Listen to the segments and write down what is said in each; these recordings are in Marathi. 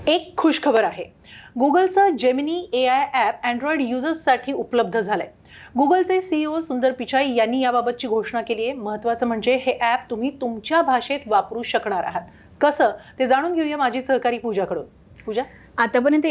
एक खुशखबर आहे. गुगलचं जेमिनी AI ॲप अँड्रॉइड युजर्ससाठी उपलब्ध झालंय. गुगलचे CEO सुंदर पिचाई यांनी याबाबतची घोषणा केली आहे. महत्त्वाचं म्हणजे हे ॲप तुम्ही तुमच्या भाषेत वापरू शकणार आहात. कसं ते जाणून घेऊया माझी सहकारी पूजाकडून. पूजा, आतापर्यंत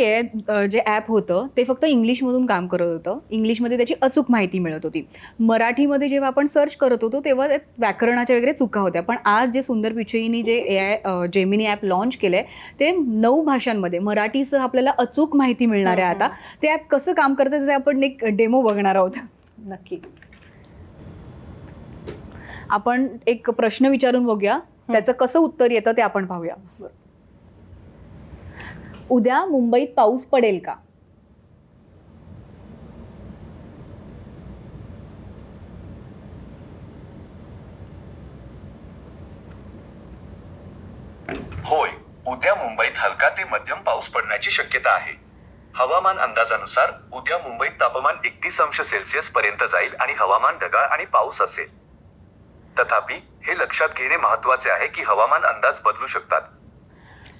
जे ॲप होतं ते फक्त इंग्लिशमधून काम करत होतं. इंग्लिशमध्ये त्याची अचूक माहिती मिळत होती. मराठीमध्ये जेव्हा आपण सर्च करत होतो तेव्हा त्यात व्याकरणाच्या वगैरे चुका होत्या. पण आज जे सुंदर पिचईनी जे जेमिनी ॲप लॉन्च केलं आहे ते 9 भाषांमध्ये मराठीसह आपल्याला अचूक माहिती मिळणार आहे. आता ते ॲप कसं काम करतं त्याचे आपण एक डेमो बघणार आहोत. नक्की. आपण एक प्रश्न विचारून बघूया, त्याचं कसं उत्तर येतं ते आपण पाहूया. उद्या मुंबईत पाऊस पडेल का? होय, उद्या मुंबईत हलका ते मध्यम पाऊस पडण्याची शक्यता आहे. हवामान अंदाजानुसार उद्या मुंबईत तापमान 31°C पर्यंत जाईल आणि हवामान ढगाळ आणि पाऊस असेल. तथापि, हे लक्षात घेणे महत्त्वाचे आहे की हवामान अंदाज बदलू शकतात.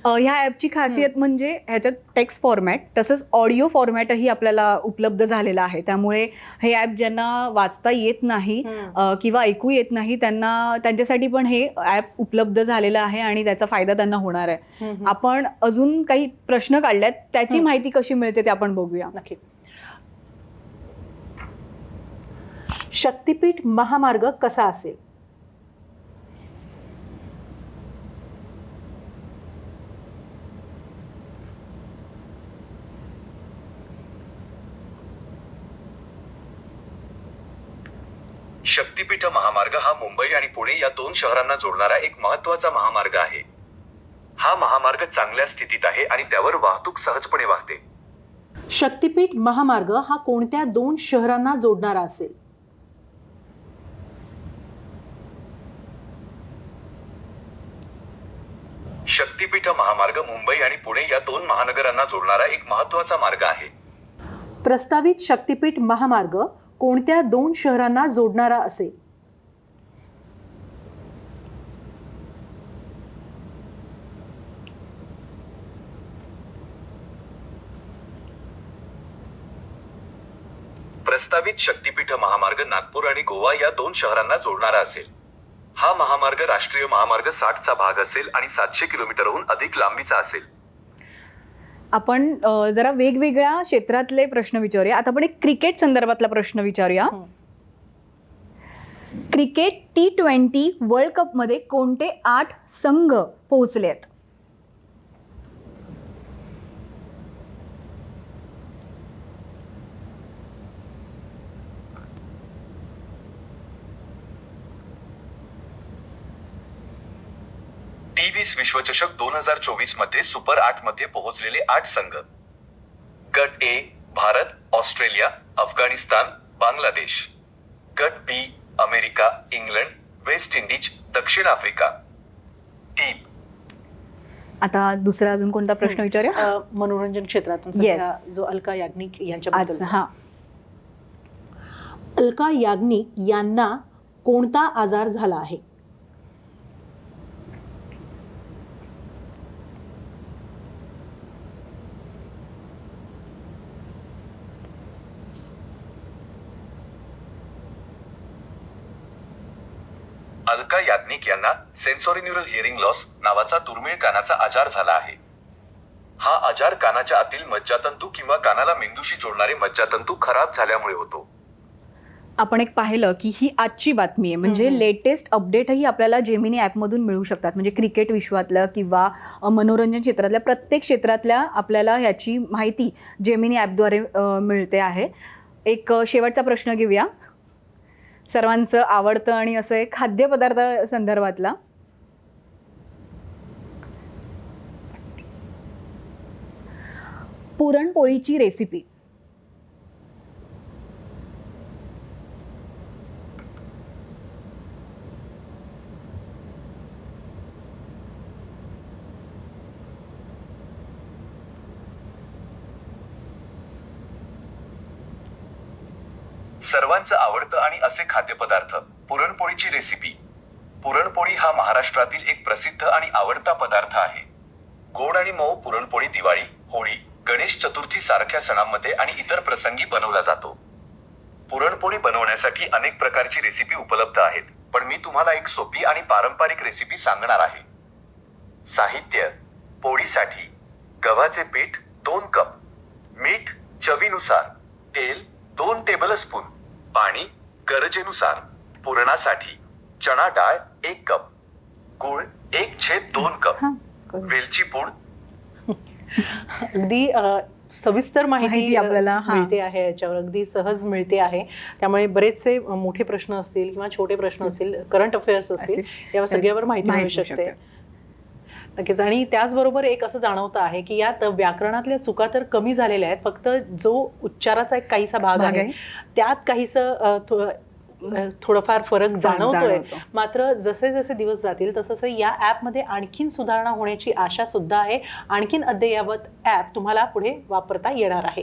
ह्या ॲपची खासियत म्हणजे ह्याच्यात टेक्स्ट फॉर्मॅट तसंच ऑडिओ फॉर्मॅटही आपल्याला उपलब्ध झालेला आहे. त्यामुळे हे ॲप ज्यांना वाचता येत नाही किंवा ऐकू येत नाही त्यांच्यासाठी पण हे ॲप उपलब्ध झालेलं आहे आणि त्याचा फायदा त्यांना होणार आहे. आपण अजून काही प्रश्न काढल्यात, त्याची माहिती कशी मिळते ते आपण बघूया. नक्की. शक्तिपीठ महामार्ग कसा असेल? शक्तिपीठ महामार्ग हा मुंबई आणि पुणे या 2 शहरांना जोडणारा एक महत्त्वाचा महामार्ग आहे. हा महामार्ग चांगल्या स्थितीत आहे आणि त्यावर वाहतूक सहजपणे वाहते. शक्तिपीठ महामार्ग हा कोणत्या 2 शहरांना जोडणारा असेल? शक्तिपीठ महामार्ग मुंबई आणि पुणे या 2 महानगरांना जोडणारा एक महत्त्वाचा मार्ग आहे. प्रस्तावित शक्तिपीठ महामार्ग कोणत्या 2 शहरांना जोडणारा असेल? प्रस्तावित शक्तिपीठ महामार्ग नागपूर आणि गोवा या 2 शहरांना जोडणारा असेल. हा महामार्ग राष्ट्रीय महामार्ग 60चा भाग असेल आणि 700 किलोमीटरहून अधिक लांबीचा असेल. आपण जरा वेगवेगळ्या क्षेत्रातले प्रश्न विचारूया. आता आपण एक क्रिकेट संदर्भातला प्रश्न विचारूया. क्रिकेट T20 वर्ल्ड कपमध्ये कोणते 8 संघ पोहोचले आहेत? T20 विश्वचषक 2024 मध्ये सुपर 8 मध्ये पोहोचलेले 8 संघ. गट ए भारत, ऑस्ट्रेलिया, अफगाणिस्तान, बांगलादेश. गट बी अमेरिका, इंग्लंड, वेस्ट इंडिज, दक्षिण आफ्रिका. टीम. आता दुसरा अजून कोणता प्रश्न विचारूया? मनोरंजन क्षेत्रातून सध्या जो अलका याग्निक यांच्याबद्दल. अलका याग्निक यांना कोणता आजार झाला आहे? अलका याग्निक यांना सेन्सोरीन्युरल हिअरिंग लॉस नावाचा दुर्मिळ कानाचा आजार झाला आहे. हा आजार कानाच्या आतील मज्जातंतू किंवा कानाला मेंदूशी जोडणारे मज्जातंतू खराब झाल्यामुळे होतो. आपण एक पाहिलं की ही आजची बातमी आहे. म्हणजे लेटेस्ट अपडेटही आपल्याला जेमिनी ॲपमधून मिळू शकतात. म्हणजे क्रिकेट विश्वातलं किंवा मनोरंजन क्षेत्रातल्या प्रत्येक क्षेत्रातल्या आपल्याला ह्याची माहिती जेमिनी ॲपद्वारे मिळते आहे. एक शेवटचा प्रश्न घेऊया. सर्वांचं आवडतं आणि असं एक खाद्यपदार्थ संदर्भातला. पुरणपोळीची रेसिपी. सर्वांचं आवडतं आणि असे खाद्यपदार्थ, पुरणपोळीची रेसिपी. पुरणपोळी हा महाराष्ट्रातील एक प्रसिद्ध आणि आवडता पदार्थ आहे. गोड आणि मऊ पुरणपोळी दिवाळी, होळी, गणेश चतुर्थी सारख्या सणांमध्ये आणि इतर प्रसंगी बनवला जातो. पुरणपोळी बनवण्यासाठी अनेक प्रकारची रेसिपी उपलब्ध आहेत, पण मी तुम्हाला एक सोपी आणि पारंपरिक रेसिपी सांगणार आहे. साहित्य: पोळीसाठी गव्हाचे पीठ 2 कप, मीठ चवीनुसार, तेल 2 टेबलस्पून, पाणी गरजेनुसार, पुरणासाठी चणा डाळ 1 कप, गूळ 1/2 कप, वेलची पूड. अगदी सविस्तर माहिती माहिती आपल्याला, मिळते आहे याच्यावर, अगदी सहज मिळते आहे. त्यामुळे बरेचसे मोठे प्रश्न असतील किंवा छोटे प्रश्न असतील, करंट अफेअर्स असतील, या सगळ्यावर माहिती मिळू शकते. नक्कीच. आणि त्याचबरोबर एक असं जाणवतं आहे की यात व्याकरणातल्या चुका तर कमी झालेल्या आहेत, फक्त जो उच्चाराचा एक काहीसा भाग आहे त्यात काहीसं थोडंफार फरक जाणवतोय. मात्र जसे जसे दिवस जातील तसं या ऍपमध्ये आणखीन सुधारणा होण्याची आशा सुद्धा आहे. आणखीन अद्ययावत ऍप तुम्हाला पुढे वापरता येणार आहे.